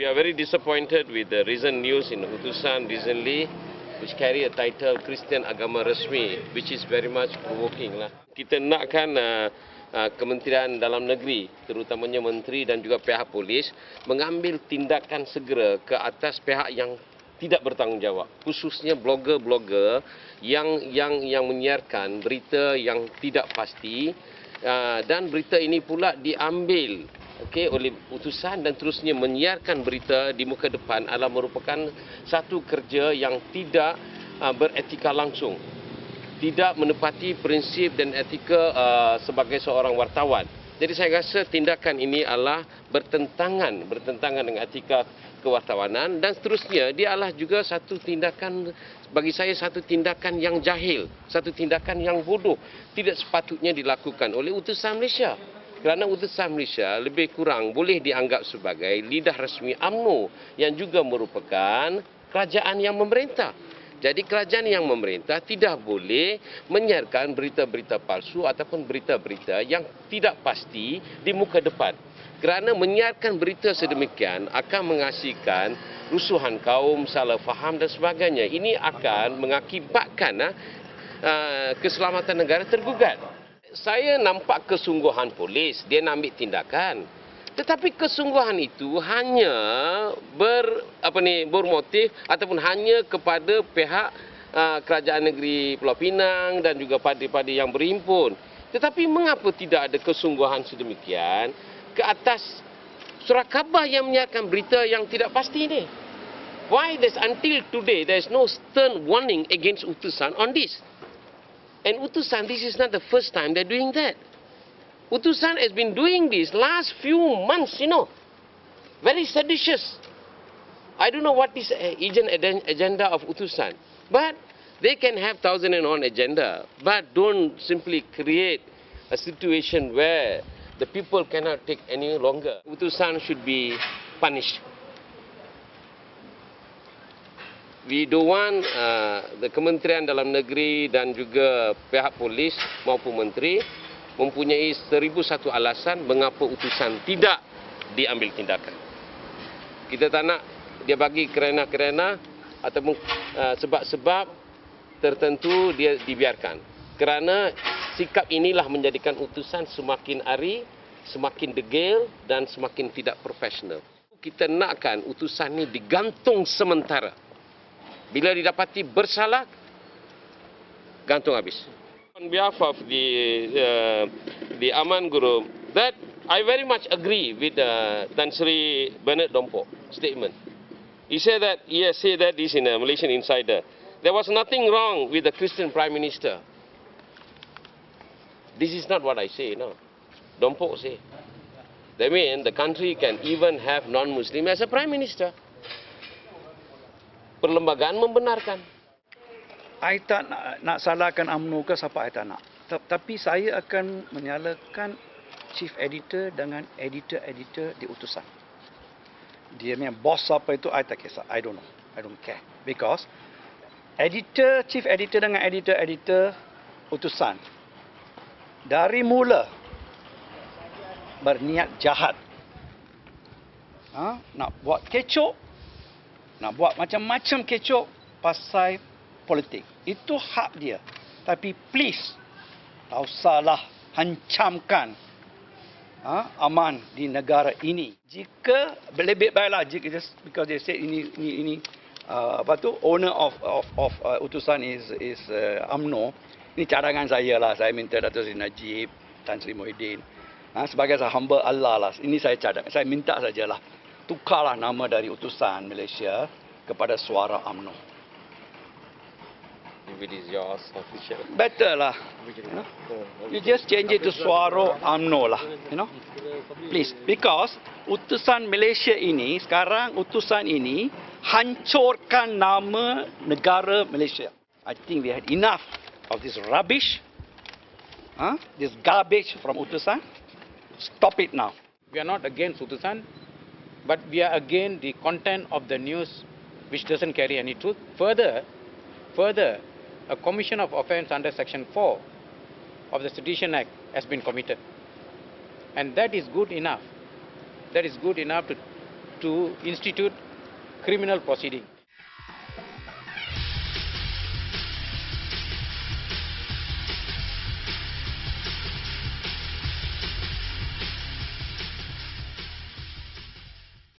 We are very disappointed with the recent news in Utusan recently, which carry a title Kristian Agama Resmi, which is very much provoking lah. Kita nakkan Kementerian Dalam Negeri, terutamanya Menteri dan juga pihak polis, mengambil tindakan segera ke atas pihak yang tidak bertanggungjawab, khususnya blogger-blogger yang menyiarkan berita yang tidak pasti, dan berita ini pula diambil oleh utusan dan terusnya menyiarkan berita di muka depan adalah merupakan satu kerja yang tidak beretika langsung, tidak menepati prinsip dan etika sebagai seorang wartawan. Jadi saya rasa tindakan ini adalah bertentangan dengan etika kewartawanan dan seterusnya dia adalah juga satu tindakan, bagi saya satu tindakan yang jahil, satu tindakan yang bodoh, tidak sepatutnya dilakukan oleh utusan Malaysia. Kerana utusan Malaysia lebih kurang boleh dianggap sebagai lidah resmi UMNO yang juga merupakan kerajaan yang memerintah. Jadi kerajaan yang memerintah tidak boleh menyiarkan berita-berita palsu ataupun berita-berita yang tidak pasti di muka depan. Kerana menyiarkan berita sedemikian akan menghasilkan rusuhan kaum, salah faham dan sebagainya. Ini akan mengakibatkan keselamatan negara tergugat. Saya nampak kesungguhan polis, dia nak ambil tindakan. Tetapi kesungguhan itu hanya bermotif ataupun hanya kepada pihak kerajaan negeri Pulau Pinang dan juga parti-parti yang berhimpun. Tetapi mengapa tidak ada kesungguhan sedemikian ke atas surat khabar yang menyiarkan berita yang tidak pasti ini? Why until today there is no stern warning against utusan on this? And utusan, this is not the first time they're doing that. Utusan has been doing this last few months, very seditious. I don't know what is hidden agenda of utusan, but they can have 1,001 agenda, but don't simply create a situation where the people cannot take any longer. Utusan should be punished. We don't want the Kementerian Dalam Negeri dan juga pihak polis maupun menteri mempunyai 1,001 alasan mengapa utusan tidak diambil tindakan. Kita tak nak dia bagi kerana ataupun sebab-sebab tertentu dia dibiarkan. Kerana sikap inilah menjadikan utusan semakin hari, semakin degil dan semakin tidak profesional. Kita nakkan utusan ini digantung sementara. Bila didapati bersalah, gantung habis. On behalf of the Aman Group, that I very much agree with Tan Sri Bernard Dompok statement. He said that this in a Malaysian Insider. There was nothing wrong with the Christian Prime Minister. This is not what I say, no. Dompok say. That means the country can even have non-Muslim as a Prime Minister. Perlembagaan membenarkan. I tak nak salahkan UMNO ke siapa I tak nak. Tapi saya akan menyalahkan chief editor dengan editor-editor di utusan. Dia punya bos apa itu I tak kisah. I don't know. I don't care. Because chief editor dengan editor-editor utusan dari mula berniat jahat. Nak buat kecoh, nak buat macam-macam kecoh pasal politik. Itu hak dia. Tapi please, tak usahlah hancamkan aman di negara ini. Jika lebih baiklah, because they say ini owner of utusan is UMNO. Ini cadangan saya lah. Saya minta Dato' Seri Najib, Tan Sri Muhyiddin. Sebagai hamba Allah lah. Ini saya cadang. Saya minta sajalah. Tukarlah nama dari utusan Malaysia kepada Suara UMNO. If it is yours, official. Better lah. You just change it to Suara UMNO lah. Please. Because utusan Malaysia ini, sekarang utusan ini hancurkan nama negara Malaysia. I think we had enough of this rubbish. This garbage from utusan. Stop it now. We are not against utusan, but we are against the content of the news which doesn't carry any truth. Further, a commission of offence under Section 4 of the Sedition Act has been committed. And that is good enough. That is good enough to institute criminal proceeding.